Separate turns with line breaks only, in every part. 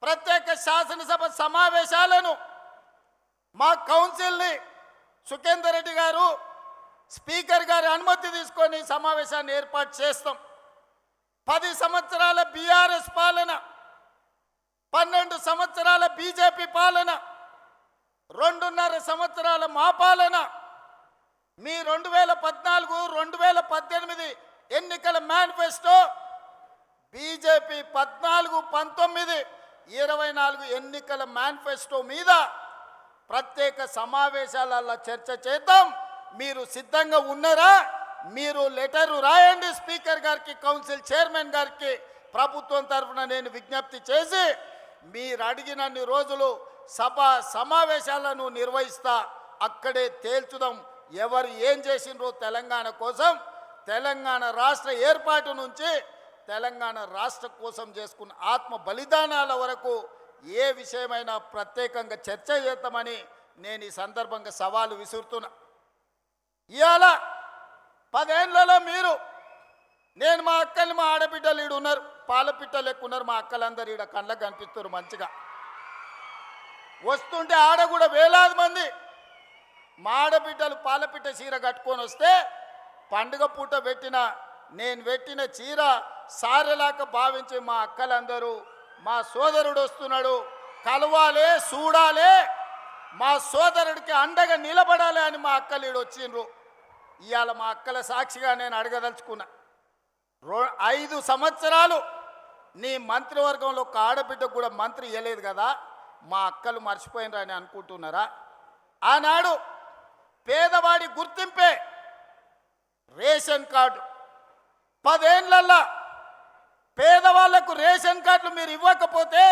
ప్రత్యేక శాసనసభ సమావేశాలను మా కౌన్సిల్ని సుఖేందర్ రెడ్డి గారు స్పీకర్ గారి అనుమతి తీసుకొని సమావేశాన్ని ఏర్పాటు చేస్తాం. 10 సంవత్సరాల బీఆర్ఎస్ పాలన, 12 సంవత్సరాల బీజేపీ పాలన, 2.5 సంవత్సరాల మా పాలన, మీ 2014-2018 ఎన్నికల మేనిఫెస్టో, బీజేపీ 14-19-24 ఎన్నికల మేనిఫెస్టో మీద ప్రత్యేక సమావేశాలలో చర్చ చేద్దాం. మీరు సిద్ధంగా ఉన్నారా? మీరు లెటరు రాయండి స్పీకర్ గారికి, కౌన్సిల్ చైర్మన్ గారికి. ప్రభుత్వం తరఫున నేను విజ్ఞప్తి చేసి మీరు అడిగినన్ని రోజులు సభ సమావేశాలను నిర్వహిస్తా. అక్కడే తేల్చుదాం ఎవరు ఏం చేసిండ్రో తెలంగాణ కోసం. తెలంగాణ రాష్ట్ర ఏర్పాటు నుంచి తెలంగాణ రాష్ట్ర కోసం చేసుకున్న ఆత్మ బలిదానాల వరకు ఏ విషయమైనా ప్రత్యేకంగా చర్చ చేద్దామని నేను ఈ సందర్భంగా సవాలు విసురుతున్నా. ఇవాళ 10 ఏళ్లలో మీరు, నేను మా అక్కలు, మా ఆడబిడ్డలు ఈడు ఉన్నారు, పాలపిట్టలు ఎక్కువ ఉన్నారు. మా అక్కలందరూ ఈడ కళ్ళకు కనిపిస్తారు మంచిగా. వస్తుంటే ఆడ కూడా వేలాది మంది మా ఆడబిడ్డలు పాలపిట్ట చీర కట్టుకొని వస్తే పండుగ పూట నేను పెట్టిన చీర సారెలాక భావించి మా అక్కలందరూ మా సోదరుడు వస్తున్నాడు, కలవాలే, చూడాలే, మా సోదరుడికి అండగా నిలబడాలి అని మా అక్కలు ఈడు వచ్చిండ్రు. ఇవాళ మా అక్కల సాక్షిగా నేను అడగదలుచుకున్నా, 5 సంవత్సరాలు నీ మంత్రివర్గంలో ఒక ఆడబిడ్డకు కూడా మంత్రి ఇవ్వలేదు కదా, మా అక్కలు మర్చిపోయినరా అని అనుకుంటున్నారా? ఆనాడు పేదవాడి గుర్తింపే రేషన్ కార్డు. 10 ఏళ్లల్లో పేదవాళ్లకు రేషన్ కార్డులు మీరు ఇవ్వకపోతే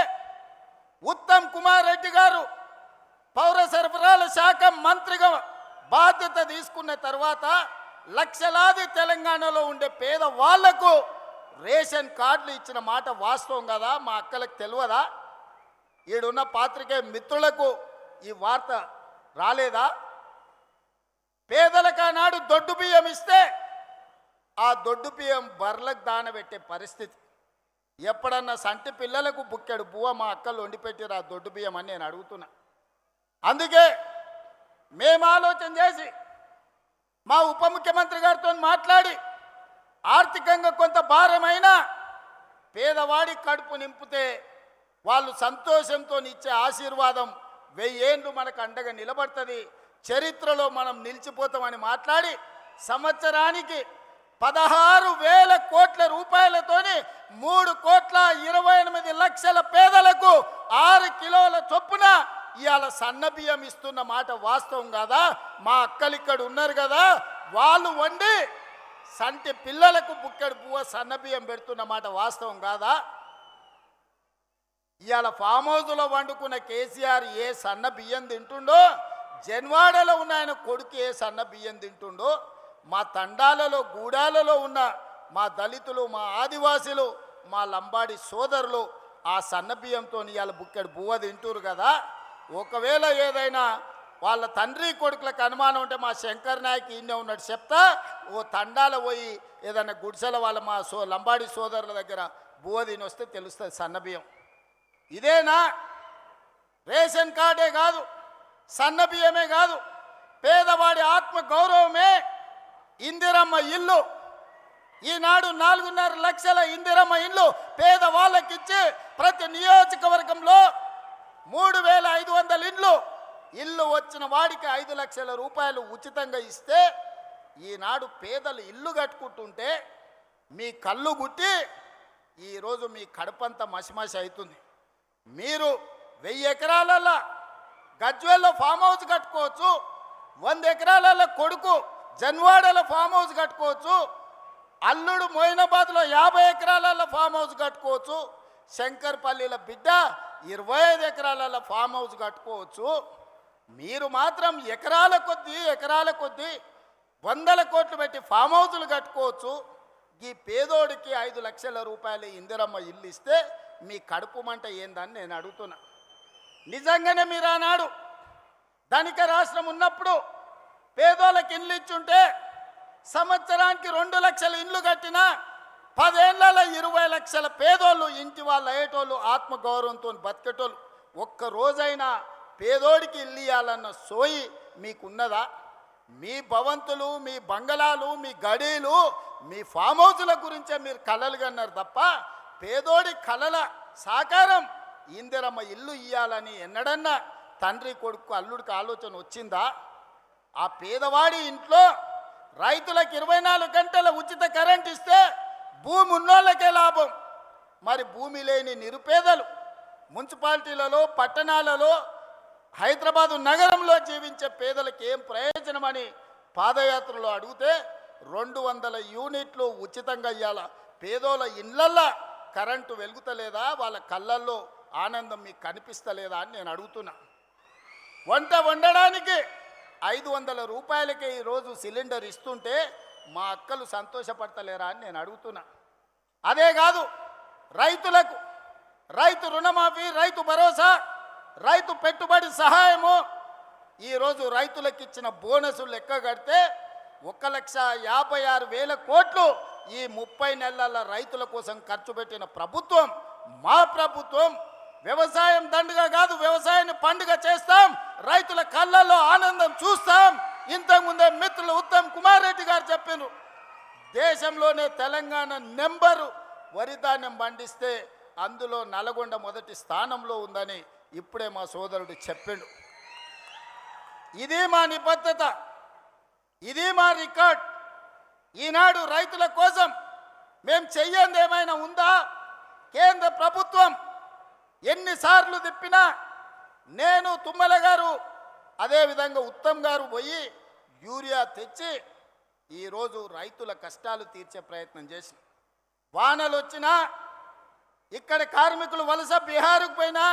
ఉత్తమ్ కుమార్ రెడ్డి గారు పౌర సరఫరాల శాఖ మంత్రిగా బాధ్యత తీసుకున్న తర్వాత లక్షలాది తెలంగాణలో ఉండే పేదవాళ్లకు రేషన్ కార్డులు ఇచ్చిన మాట వాస్తవం కదా? మా అక్కలకు తెలియదా? ఈడున్న పాత్రికేయ మిత్రులకు ఈ వార్త రాలేదా? పేదలకు ఆనాడు దొడ్డు బియ్యం ఇస్తే ఆ దొడ్డు బియ్యం బర్లకు దానబెట్టే పరిస్థితి. ఎప్పుడన్నా సంటి పిల్లలకు బుక్కెడు బువ్వ మా అక్కలు వండిపెట్టిరు ఆ దొడ్డు బియ్యం అని నేను అడుగుతున్నా. అందుకే మేము ఆలోచన చేసి మా ఉప ముఖ్యమంత్రి గారితో మాట్లాడి ఆర్థికంగా కొంత భారమైనా పేదవాడి కడుపు నింపితే వాళ్ళు సంతోషంతో ఇచ్చే ఆశీర్వాదం 1000 ఏళ్ళు మనకు అండగా నిలబడుతుంది, చరిత్రలో మనం నిలిచిపోతామని మాట్లాడి సంవత్సరానికి 16,000 కోట్ల రూపాయలతోని 3,28,00,000 పేదలకు 6 కిలోల చొప్పున ఇవాళ సన్న బియ్యం ఇస్తున్న మాట వాస్తవం కాదా? మా అక్కలు ఇక్కడ ఉన్నారు కదా, వాళ్ళు వండి సంటి పిల్లలకు బుక్కెడు పువ్వ సన్న బియ్యం పెడుతున్న మాట వాస్తవం కాదా? ఇవాళ ఫామ్ హౌస్లో వండుకున్న కేసీఆర్ ఏ సన్న బియ్యం తింటుండో, జన్వాడలో ఉన్న ఆయన కొడుకు ఏ సన్న బియ్యం తింటుండో, మా తండాలలో గూడాలలో ఉన్న మా దళితులు, మా ఆదివాసీలు, మా లంబాడి సోదరులు ఆ సన్న బియ్యంతో ఇవాళ బుక్కెడు బువ్వ తింటురు కదా. ఒకవేళ ఏదైనా వాళ్ళ తండ్రి కొడుకులకు అనుమానం ఉంటే మా శంకర్ నాయక్ ఈయనే ఉన్నాడు చెప్తా, ఓ తండాల పోయి ఏదైనా గుడిసెల వాళ్ళ మా లంబాడి సోదరుల దగ్గర బువ్వ తిని వస్తే తెలుస్తుంది సన్న బియ్యం. ఇదేనా? రేషన్ కార్డే కాదు, సన్న బియ్యమే కాదు, పేదవాడి ఆత్మ గౌరవమే ఇందిరమ్మ ఇల్లు. ఈనాడు 4.5 లక్షల ఇందిరమ్మ ఇల్లు పేదవాళ్ళకిచ్చి ప్రతి నియోజకవర్గంలో 3,500 ఇల్లు వచ్చిన వాడికి 5 లక్షల రూపాయలు ఉచితంగా ఇస్తే ఈనాడు పేదలు ఇల్లు కట్టుకుంటుంటే మీ కళ్ళు గుట్టి ఈరోజు మీ కడుపంతా మసిమసి అవుతుంది. మీరు 1000 ఎకరాలలో గజ్వేల్లో ఫామ్ హౌస్ కట్టుకోవచ్చు, 100 ఎకరాలలో కొడుకు జన్వాడలో ఫామ్ హౌస్ కట్టుకోవచ్చు, అల్లుడు మొయినాబాద్లో 50 ఎకరాలలో ఫామ్ హౌస్ కట్టుకోవచ్చు, శంకర్పల్లిలో బిడ్డ 25 ఎకరాలలో ఫామ్ హౌస్ కట్టుకోవచ్చు. మీరు మాత్రం ఎకరాల కొద్దీ 100 కోట్లు పెట్టి ఫామ్ హౌజులు కట్టుకోవచ్చు. ఈ పేదోడికి 5 లక్షల రూపాయలు ఇందిరమ్మ ఇల్లు ఇస్తే మీ కడుపు మంట ఏందని నేను అడుగుతున్నా. నిజంగానే మీరు ఆనాడు ధనిక రాష్ట్రం ఉన్నప్పుడు పేదోళ్ళకి ఇల్లు ఇచ్చుంటే సంవత్సరానికి 2 లక్షల ఇల్లు కట్టినా 10 ఏళ్లలో 20 లక్షల పేదోళ్ళు ఇంటి వాళ్ళు అయ్యేటోళ్ళు ఆత్మగౌరవంతో బతికేటోళ్ళు ఒక్క రోజైనా పేదోడికి ఇల్లు ఇవ్వాలన్న సోయి మీకున్నదా? మీ భవంతులు, మీ బంగళాలు, మీ గడీలు, మీ ఫామ్ హౌస్ల గురించే మీరు కలలు కన్నారు తప్ప పేదోడి కలల సాకారం ఇందిరమ్మ ఇల్లు ఇవ్వాలని ఎన్నడన్నా తండ్రి కొడుకు అల్లుడికి ఆలోచన వచ్చిందా? ఆ పేదవాడి ఇంట్లో రైతులకు 24 గంటల ఉచిత కరెంట్ ఇస్తే భూమి ఉన్నోళ్ళకే లాభం. మరి భూమి లేని నిరుపేదలు మున్సిపాలిటీలలో, పట్టణాలలో, హైదరాబాదు నగరంలో జీవించే పేదలకు ఏం ప్రయోజనమని పాదయాత్రలో అడిగితే 200 యూనిట్లు ఉచితంగా ఇవ్వాల. పేదోళ్ళ ఇళ్ళల్లో కరెంటు వెలుగుతలేదా? వాళ్ళ కళ్ళల్లో ఆనందం మీకు కనిపిస్తలేదా అని నేను అడుగుతున్నా. వంట వండడానికి 500 రూపాయలకే ఈరోజు సిలిండర్ ఇస్తుంటే మా అక్కలు సంతోషపడతలేరా అని నేను అడుగుతున్నా. అదే కాదు, రైతులకు రైతు రుణమాఫీ, రైతు భరోసా, రైతు పెట్టుబడి సహాయము, ఈరోజు రైతులకు ఇచ్చిన బోనసులు లెక్క కడితే 1,56,000 కోట్లు ఈ 30 నెలల రైతుల కోసం ఖర్చు పెట్టిన ప్రభుత్వం మా ప్రభుత్వం. వ్యవసాయం దండుగా కాదు, వ్యవసాయాన్ని పండుగ చేస్తాం, రైతుల కళ్ళల్లో ఆనందం చూస్తాం. ఇంతకుముందే మిత్రులు ఉత్తమ్ కుమార్ రెడ్డి గారు చెప్పారు, దేశంలోనే తెలంగాణ నెంబరు వరి ధాన్యం పండిస్తే అందులో నల్గొండ మొదటి స్థానంలో ఉందని ఇప్పుడే మా సోదరుడు చెప్పిండు. ఇది మా నిబద్ధత, ఇది మా రికార్డ్. ఈనాడు రైతుల కోసం మేము చెయ్యంది ఏమైనా ఉందా? కేంద్ర ప్రభుత్వం ఎన్నిసార్లు తిప్పినా నేను, తుమ్మల గారు, అదేవిధంగా ఉత్తమ్ గారు పోయి యూరియా తెచ్చి ఈరోజు రైతుల కష్టాలు తీర్చే ప్రయత్నం చేసి, వానలు వచ్చినా ఇక్కడ కార్మికులు వలస బీహార్కు పోయినా,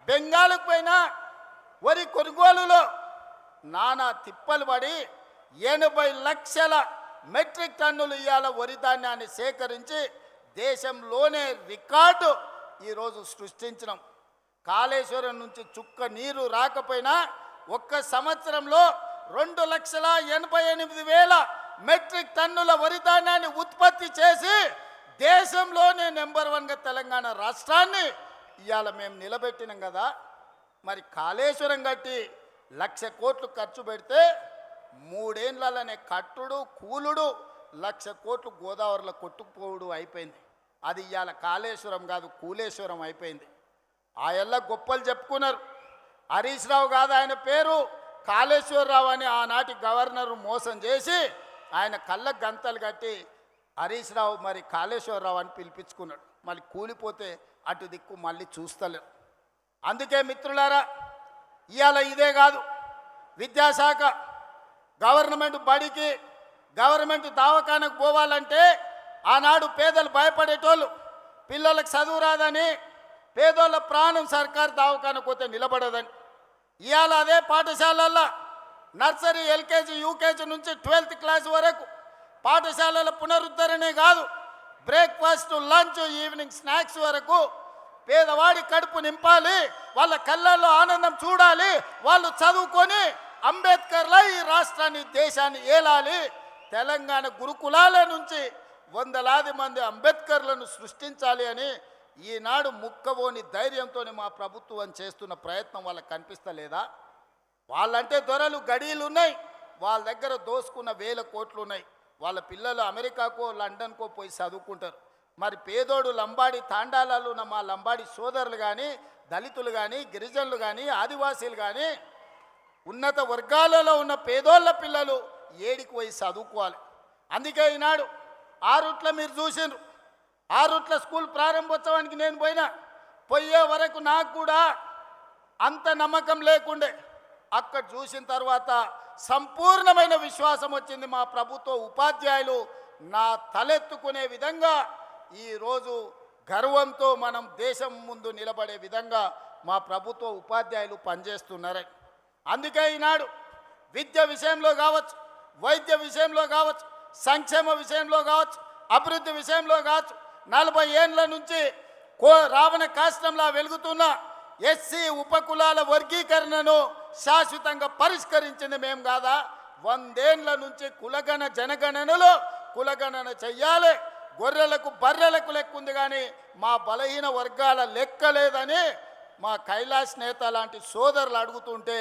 బెంగాల్కు పోయినా వరి కొనుగోలులో నానా తిప్పలు పడి 80 లక్షల మెట్రిక్ టన్నులు ఇవాళ వరి ధాన్యాన్ని సేకరించి దేశంలోనే రికార్డు ఈరోజు సృష్టించినాం. కాళేశ్వరం నుంచి చుక్క నీరు రాకపోయినా ఒక్క సంవత్సరంలో 2,88,000 మెట్రిక్ టన్నుల వరి ధాన్యాన్ని ఉత్పత్తి చేసి దేశంలోనే నెంబర్ 1గా తెలంగాణ రాష్ట్రాన్ని ఇవాళ మేము నిలబెట్టినాం కదా. మరి కాళేశ్వరం కట్టి 1,00,000 కోట్లు ఖర్చు పెడితే 3 ఏళ్లనే కట్టుడు కూలుడు 1,00,000 కోట్లు గోదావరిలో కొట్టుకుపోవుడు అయిపోయింది. అది ఇవాళ కాళేశ్వరం కాదు, కూలేశ్వరం అయిపోయింది. ఆ ఎల్ల గొప్పలు చెప్పుకున్నారు. హరీష్ రావు కాదు ఆయన పేరు, కాళేశ్వరరావు అని ఆనాటి గవర్నరు మోసం చేసి ఆయన కళ్ళ గంతలు కట్టి హరీష్ రావు మరి కాళేశ్వరరావు అని పిలిపించుకున్నాడు. మళ్ళీ కూలిపోతే అటు దిక్కు మళ్ళీ చూస్తలేరు. అందుకే మిత్రులారా, ఇవాళ ఇదే కాదు, విద్యాశాఖ గవర్నమెంట్ బడికి, గవర్నమెంట్ దవాఖానకు పోవాలంటే ఆనాడు పేదలు భయపడేటోళ్ళు, పిల్లలకు చదువు రాదని, పేదోళ్ళ ప్రాణం సర్కారు దవాఖానకు పోతే నిలబడదని. ఇవాళ అదే పాఠశాలల్లో నర్సరీ, ఎల్కేజీ, యూకేజీ నుంచి 12th క్లాస్ వరకు పాఠశాలల పునరుద్ధరణే కాదు, బ్రేక్ఫాస్ట్, లంచ్, ఈవినింగ్ స్నాక్స్ వరకు పేదవాడి కడుపు నింపాలి, వాళ్ళ కళ్ళల్లో ఆనందం చూడాలి, వాళ్ళు చదువుకొని అంబేద్కర్లా ఈ రాష్ట్రాన్ని, దేశాన్ని ఏలాలి. తెలంగాణ గురుకులాల నుంచి 100లాది మంది అంబేద్కర్లను సృష్టించాలి అని ఈనాడు ముక్కవోని ధైర్యంతో మా ప్రభుత్వం చేస్తున్న ప్రయత్నం వాళ్ళకి కనిపిస్తలేదా? వాళ్ళంటే దొరలు, గడీలు ఉన్నాయి, వాళ్ళ దగ్గర దోసుకున్న 1000 కోట్లు ఉన్నాయి. వాళ్ళ పిల్లలు అమెరికాకో లండన్కో పోయి చదువుకుంటారు. మరి పేదోడు లంబాడి తాండాలలో ఉన్న మా లంబాడి సోదరులు కానీ, దళితులు కానీ, గిరిజనులు కానీ, ఆదివాసీలు కానీ, ఉన్నత వర్గాలలో ఉన్న పేదోళ్ళ పిల్లలు ఏడికి పోయి చదువుకోవాలి. అందుకే ఈనాడు ఆరుట్ల మీరు చూసిండ్రు, ఆరుట్ల స్కూల్ ప్రారంభోత్సవానికి నేను పోయే వరకు నాకు కూడా అంత నమ్మకం లేకుండే. అక్కడ చూసిన తర్వాత సంపూర్ణమైన విశ్వాసం వచ్చింది. మా ప్రభుత్వ ఉపాధ్యాయులు నా తలెత్తుకునే విధంగా ఈరోజు గర్వంతో మనం దేశం ముందు నిలబడే విధంగా మా ప్రభుత్వ ఉపాధ్యాయులు పనిచేస్తున్నారు. అందుకే ఈనాడు విద్య విషయంలో కావచ్చు, వైద్య విషయంలో కావచ్చు, సంక్షేమ విషయంలో కావచ్చు, అభివృద్ధి విషయంలో కావచ్చు, 40 ఏళ్ల నుంచి రావణ కాష్టంలా వెలుగుతున్న ఎస్సీ ఉపకులాల వర్గీకరణను శాశ్వతంగా పరిష్కరించింది మేము కాదా? 100 ఏళ్ల నుంచి కులగణ జనగణనలో కులగణన చెయ్యాలి, గొర్రెలకు బర్రెలకు లెక్క ఉంది కానీ మా బలహీన వర్గాల లెక్క లేదని మా కైలాస్ నేత లాంటి సోదరులు అడుగుతుంటే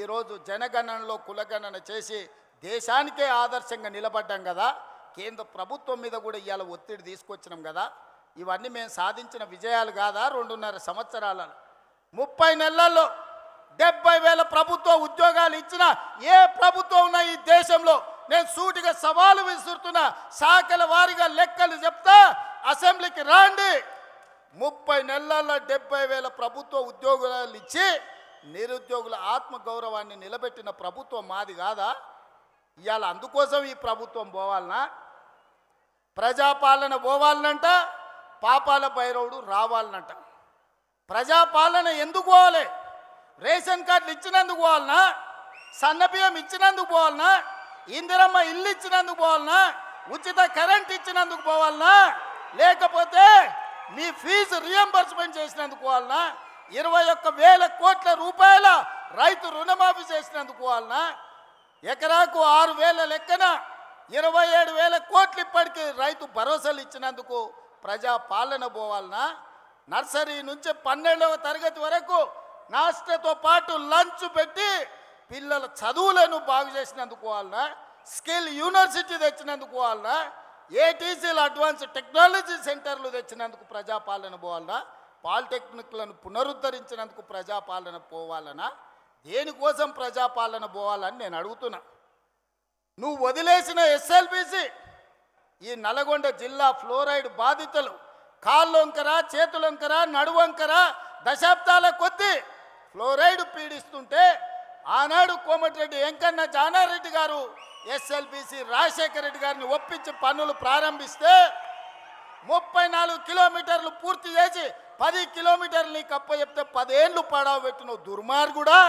ఈరోజు జనగణనలో కులగణన చేసి దేశానికే ఆదర్శంగా నిలబడ్డాం కదా. కేంద్ర ప్రభుత్వం మీద కూడా ఇవాళ ఒత్తిడి తీసుకొచ్చినాం కదా. ఇవన్నీ మేము సాధించిన విజయాలు కాదా? 2.5 సంవత్సరాలలో 30 నెలల్లో 70,000 ప్రభుత్వ ఉద్యోగాలు ఇచ్చిన ఏ ప్రభుత్వం ఉన్నా ఈ దేశంలో నేను సూటిగా సవాలు విసురుతున్నా. శాఖల వారీగా లెక్కలు చెప్తా, అసెంబ్లీకి రాండి. 30 నెలల్లో 70,000 ప్రభుత్వ ఉద్యోగాలు ఇచ్చి నిరుద్యోగుల ఆత్మగౌరవాన్ని నిలబెట్టిన ప్రభుత్వం మాది కాదా? ఇవాళ అందుకోసం ఈ ప్రభుత్వం పోవాలనా? ప్రజాపాలన పోవాలనంట, పాపాల భైరవుడు రావాలనంట. ప్రజాపాలన ఎందుకు పోవాలి? రేషన్ కార్డులు ఇచ్చినందుకు పోవాలనా? సన్నబియ్యం ఇచ్చినందుకు పోవాలనా? ఇందిరమ్మ ఇల్లు ఇచ్చినందుకు పోవాలనా? ఉచిత కరెంట్ ఇచ్చినందుకు పోవాలనా? లేకపోతే మీ ఫీజు రియంబర్స్మెంట్ చేసినందుకు పోవాలనా? 21,000 కోట్ల రూపాయల రైతు రుణమాఫీ చేసినందుకు పోవాలనా? ఎకరాకు 6,000 లెక్కన 27,000 కోట్లు ఇప్పటికీ రైతు భరోసాలు ఇచ్చినందుకు ప్రజాపాలన పోవాలనా? నర్సరీ నుంచి 12వ తరగతి వరకు నాస్టతో పాటు లంచ్ పెట్టి పిల్లల చదువులను బాగు చేసినందుకు పోవాలనా? స్కిల్ యూనివర్సిటీ తెచ్చినందుకు పోవాలనా? ఏటీసీలు అడ్వాన్స్ టెక్నాలజీ సెంటర్లు తెచ్చినందుకు ప్రజాపాలన పోవాలనా? పాలిటెక్నిక్లను పునరుద్ధరించినందుకు ప్రజాపాలన పోవాలనా? దేనికోసం ప్రజాపాలన పోవాలని నేను అడుగుతున్నా. నువ్వు వదిలేసిన ఎస్ఎల్బిసి ఈ నల్గొండ జిల్లా ఫ్లోరైడ్ బాధితులు కాళ్ళొంకర, చేతులొంకర, నడువంకర దశాబ్దాల కొద్దీ ఫ్లోరైడ్ పీడిస్తుంటే ఆనాడు కోమటిరెడ్డి వెంకన్న జానారెడ్డి గారు ఎస్ఎల్బిసి రాజశేఖర రెడ్డి గారిని ఒప్పించి పనులు ప్రారంభిస్తే 34 కిలోమీటర్లు పూర్తి చేసి 10 కిలోమీటర్లు నీకు అప్పచెప్తే 10 ఏళ్ళు పడవ పెట్టిన దుర్మార్గుడా.